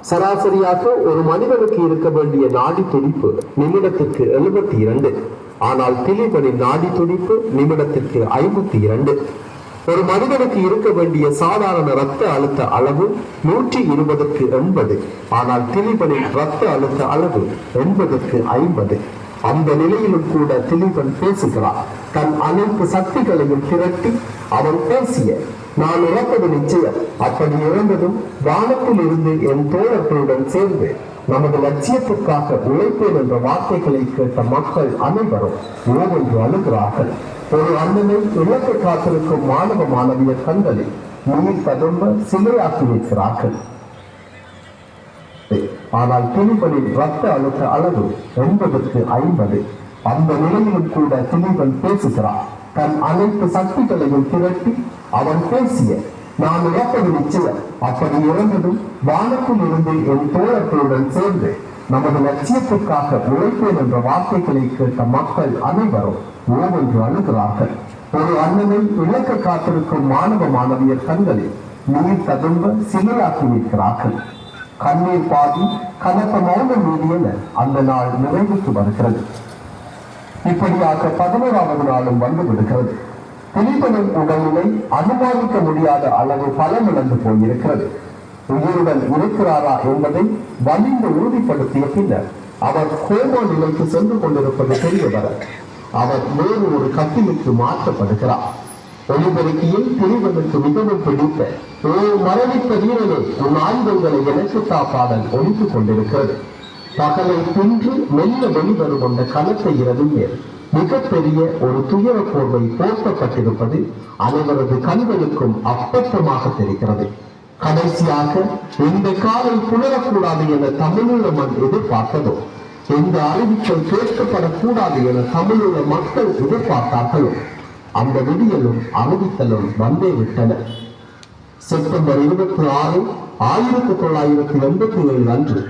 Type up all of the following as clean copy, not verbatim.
சராசரியாக ஒரு மனிதனுக்கு இருக்க வேண்டிய நாடி துடிப்பு நிமிடத்திற்கு 72. ஆனால் திலீபனின் நாடி துடிப்பு நிமிடத்திற்கு 52. ஒரு மனிதனுக்கு இருக்க வேண்டிய சாதாரண இரத்த அழுத்த அளவு 120க்கு 80. ஆனால் திலீபனின் இரத்த அழுத்த அளவு 80க்கு 50. அந்த நிலையிலும் கூட திலீபன் பேசுகிறார். தன் அனைத்து சக்திகளையும் திரட்டி அவன் பேசிய நான் இறப்பது நிச்சயம், அப்படி இறந்ததும் வானத்தில் இருந்து என் தோழர்களுடன் சேர்ந்து நமது லட்சியத்திற்காக உழைப்பேன் என்ற வார்த்தைகளை கேட்ட மக்கள் அனைவரும் ஓவென்று அழுகிறார்கள். ஒரு அண்ணனை இலக்கு காத்திருக்கும் மாணவ மாணவியர் கண்களில் நீர் ததும்ப சிலையாக்கி வைக்கிறார்கள். ஆனால் திலீபனின் இரத்த அழுத்த அளவு 80க்கு 50. அந்த நிலையிலும் கூட திலீபன் பேசுகிறார். தன் அனைத்து சக்திகளையும் திரட்டி அவன் பேசிய நான் இறப்பது நிச்சயம், அப்படி இறந்ததும் வானத்தில் இருந்து என் தோழர்களுடன் சேர்ந்து நமது லட்சியத்திற்காக உழைப்பேன் என்ற வார்த்தைகளை கேட்ட மக்கள் அனைவரும் ஓவென்று அழுகிறார்கள். ஒரு அண்ணனை இழக்க காத்திருக்கும் மாணவ மாணவியர் கண்களில் நீர் ததும்ப சிலையாக்கி வைக்கிறார்கள். கண்ணீர் பாதி கனத்த மௌனம் மீதியென அந்த நாள் நிறைவுக்கு வருகிறது. இப்படியாக 11வது நாளும் வந்து விடுகிறது. திலீபனின் உடல்நிலை அனுமானிக்க முடியாத அளவு பலமிழந்து போயிருக்கிறது. உயிருடன் இருக்கிறாரா என்பதை வலிந்து உறுதிப்படுத்திய பின்னர் அவர் கோமா நிலைக்கு சென்று கொண்டிருப்பது தெரியவர அவர் வேறு ஒரு கட்டிலுக்கு மாற்றப்படுகிறார். ஒளிபெருக்கியில் திலீபனுக்கு மிகவும் பிடித்த ஓ மரணித்த வீரனே உன் ஆயுதங்களை எனக்குத்தா பாடல் ஒழித்துக் கொண்டிருக்கிறது. பகலை தின்று மெல்ல வெளிவரும் கொண்ட கனத்த இரவின் மேல் மிகப்பெரிய ஒரு துயர போர்வை போர்த்தப்பட்டிருப்பது அனைவரது கண்களுக்கும் அப்பட்டமாக தெரிகிறது. கடைசியாக இந்த காலை புலரக்கூடாது என தமிழீழ மண் எதிர்பார்த்ததோ, எந்த அறிவித்தல் கேட்கப்படக்கூடாது என தமிழீழ மக்கள் எதிர்பார்த்தார்களோ அந்த விடியலும் அறிவித்தலும் வந்தே விட்டன. செப்டம்பர் 26, 1987 அன்று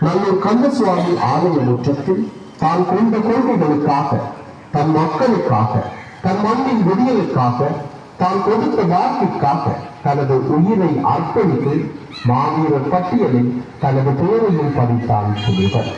நல்லூர் கந்தசுவாமி ஆலய முற்றத்தில் தான் கொண்ட கொள்கைகளுக்காக, தன் மக்களுக்காக, தன் மண்ணின் விடியலுக்காக, தான் கொடுத்த வாக்கிற்காக தனது உயிரை அர்ப்பணித்து மாவீரர் பட்டியலில் தனது பெயரையும் பதித்தான் திலீபன்.